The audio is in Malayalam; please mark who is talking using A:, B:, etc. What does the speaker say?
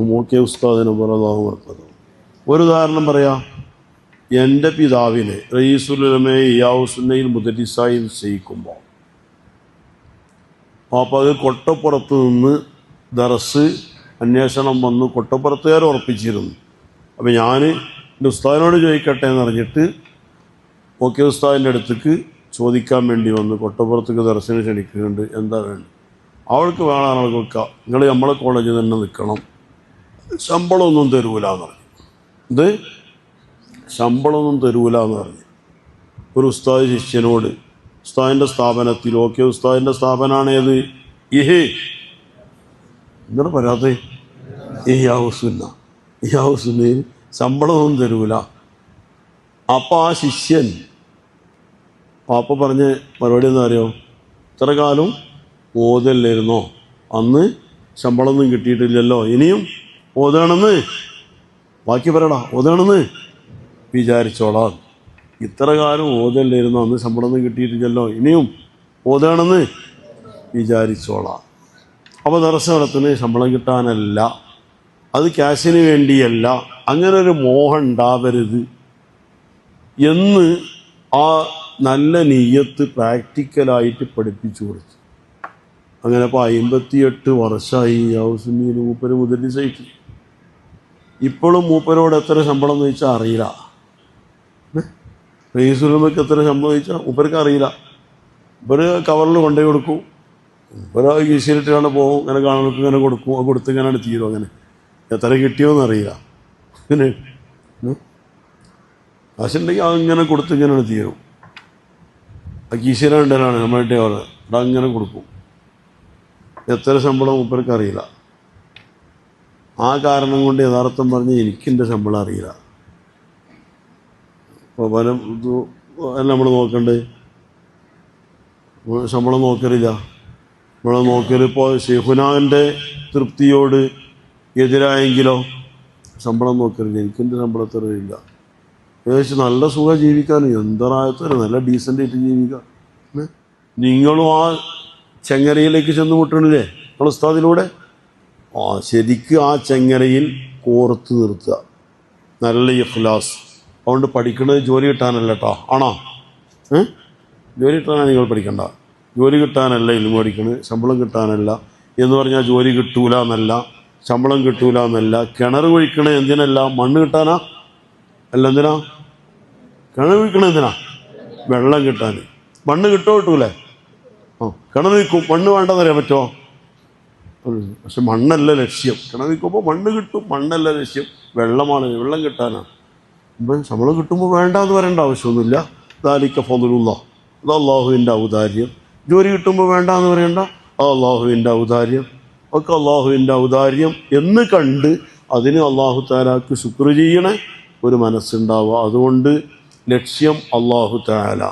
A: മൂക്കെ ഉസ്താദിനെ അല്ലാഹു വർക്കത്തു. ഒരു ഉദാഹരണം പറയാം. എൻ്റെ പിതാവിനെ റയീസുലുലമയെ ഇയാവുസുന്നയിൽ മുദരിസായി നിശ്ചയിക്കുമ്പോൾ അപ്പോൾ അത് കൊട്ടപ്പുറത്ത് നിന്ന് ദർസ് അന്വേഷണം വന്ന് കൊട്ടപ്പുറത്തുകാർ ഉറപ്പിച്ചിരുന്നു. അപ്പോൾ ഞാൻ എൻ്റെ ഉസ്താദിനോട് ചോദിക്കട്ടെ എന്ന് പറഞ്ഞിട്ട് ഓക്കെ ഉസ്താദിൻ്റെ അടുത്തേക്ക് ചോദിക്കാൻ വേണ്ടി വന്ന് കൊട്ടപ്പുറത്തേക്ക് ദർശനം ക്ഷണിക്കുന്നുണ്ട്. എന്താ വേണ്ടത്? അവൾക്ക് വേണം ആൾക്ക് വെക്കാം, നിങ്ങൾ നമ്മളെ കോളേജിൽ തന്നെ നിൽക്കണം, ശമ്പളമൊന്നും തരൂല എന്ന് പറഞ്ഞു. ഇത് ശമ്പളമൊന്നും തരൂല എന്ന് പറഞ്ഞു. ഒരു ഉസ്താദ് ശിഷ്യനോട് ഉസ്താദിൻ്റെ സ്ഥാപനത്തിൽ, ഓക്കെ ഉസ്താദിൻ്റെ സ്ഥാപനമാണ് ഏത്, ഇഹേ എന്താണ് പറയാത്തത്, ഇയാവുസുന്നയിൽ ശമ്പളമൊന്നും തരൂല. അപ്പോൾ ആ ശിഷ്യൻ പാപ്പ പറഞ്ഞ് മറുപടി എന്താ അറിയോ, ഇത്ര കാലം ഓതല്ലായിരുന്നോ, അന്ന് ശമ്പളമൊന്നും കിട്ടിയിട്ടില്ലല്ലോ, ഇനിയും ഓതാണെന്ന് ബാക്കി പറയടാ, ഓതാണെന്ന് വിചാരിച്ചോളാം. ഇത്ര കാലം ഓതല്ലായിരുന്നോ, അന്ന് ശമ്പളമൊന്നും കിട്ടിയിട്ടില്ലല്ലോ, ഇനിയും ഓതാണെന്ന് വിചാരിച്ചോളാം. അപ്പോൾ ദർസ് നടത്തുന്നത് ശമ്പളം കിട്ടാനല്ല, അത് ക്യാഷിന് വേണ്ടിയല്ല, അങ്ങനെ ഒരു മോഹം ഉണ്ടാവരുത് എന്ന് ആ നല്ല നീയത്ത് പ്രാക്ടിക്കലായിട്ട് പഠിപ്പിച്ചു കൊടുത്തു. അങ്ങനെ ഇപ്പോൾ 58 വർഷമായി യാവുസുന്നയിൽ മൂപ്പര് മുദരിസായിട്ട്. ഇപ്പോഴും മൂപ്പരോട് എത്ര ശമ്പളം എന്ന് ചോദിച്ചാൽ അറിയില്ല. റയീസുലുലമയ്ക്ക് എത്ര ശമ്പളം ചോദിച്ചാൽ മൂപ്പർക്ക് അറിയില്ല. ഇവർ കവറിൽ കൊണ്ടുപോയി കൊടുക്കും, ഇവർ കീശയിലിട്ടാണ് പോകും, ഇങ്ങനെ കാണുന്നവർക്ക് ഇങ്ങനെ കൊടുക്കും, അത് കൊടുത്ത് ഇങ്ങനെയാണ് തീരും. അങ്ങനെ എത്ര കിട്ടിയോന്ന് അറിയില്ല. അങ്ങനെ കാശുണ്ടെങ്കിൽ അങ്ങനെ കൊടുത്ത് ഇങ്ങനെയാണ് തീരും. ആ കീശയിലുണ്ടാണ് നമ്മളുടെ അവിടെ ഇവിടെ അങ്ങനെ കൊടുക്കും. എത്ര ശമ്പളം മൂപ്പർക്ക് അറിയില്ല. ആ കാരണം കൊണ്ട് യഥാർത്ഥം പറഞ്ഞ് എനിക്കെൻ്റെ ശമ്പളം അറിയില്ല. അപ്പോൾ പല എല്ലാം നമ്മൾ നോക്കണ്ടേ, ശമ്പളം നോക്കലില്ല. നമ്മൾ നോക്കലിപ്പോൾ ഷെയ്ഖുനാൻ്റെ തൃപ്തിയോട് എതിരായെങ്കിലോ ശമ്പളം നോക്കലില്ല. എനിക്കെൻ്റെ ശമ്പളത്തിൽ അറിയില്ല. ഏകദേശം നല്ല സുഖം ജീവിക്കാനും എന്തറായത്തൊരു നല്ല ഡീസൻ്റായിട്ട് ജീവിക്കാം. നിങ്ങളും ആ ചെങ്ങരയിലേക്ക് ചെന്ന് മുട്ടണില്ലേ നിങ്ങൾ ഉസ്താദിലൂടെ, ശരിക്കും ആ ചെങ്ങരയിൽ കോർത്ത് നിർത്തുക, നല്ല ഇഖ്ലാസ്. അതുകൊണ്ട് പഠിക്കുന്നത് ജോലി കിട്ടാനല്ല കേട്ടോ, ആണോ? ജോലി കിട്ടാനാണ് നിങ്ങൾ പഠിക്കണ്ട. ജോലി കിട്ടാനല്ല ഇൽമു പഠിക്കണത്, ശമ്പളം കിട്ടാനല്ല. എന്ന് പറഞ്ഞാൽ ജോലി കിട്ടൂല എന്നല്ല, ശമ്പളം കിട്ടൂല എന്നല്ല. കിണർ കുഴിക്കണത് എന്തിനല്ല, മണ്ണ് കിട്ടാനാ അല്ല. എന്തിനാ കിണർ കുഴിക്കണത്? എന്തിനാ? വെള്ളം കിട്ടാൻ. മണ്ണ് കിട്ടോ കിട്ടൂലേ? കിണർ വിൽക്കും, മണ്ണ് വേണ്ടെന്ന് പറയാൻ പറ്റുമോ? പക്ഷെ മണ്ണല്ല ലക്ഷ്യം. കിണർ വിൽക്കുമ്പോൾ മണ്ണ് കിട്ടും, മണ്ണല്ല ലക്ഷ്യം, വെള്ളമാണ്, വെള്ളം കിട്ടാനാണ്. ഇപ്പം ശമ്പളം കിട്ടുമ്പോൾ വേണ്ട എന്ന് പറയേണ്ട ആവശ്യമൊന്നുമില്ല. ദാലിക ഫദ്ലുല്ലാഹ്, അത് അള്ളാഹുവിൻ്റെ ഔദാര്യം. ജോലി കിട്ടുമ്പോൾ വേണ്ട എന്ന് പറയണ്ട, അത് അള്ളാഹുവിൻ്റെ ഔദാര്യം, ഒക്കെ അള്ളാഹുവിൻ്റെ ഔദാര്യം എന്ന് കണ്ട് അതിന് അള്ളാഹു തആലക്ക് ശുക്ർ ചെയ്യണ ഒരു മനസ്സുണ്ടാവുക. അതുകൊണ്ട് ലക്ഷ്യം അള്ളാഹു തആല.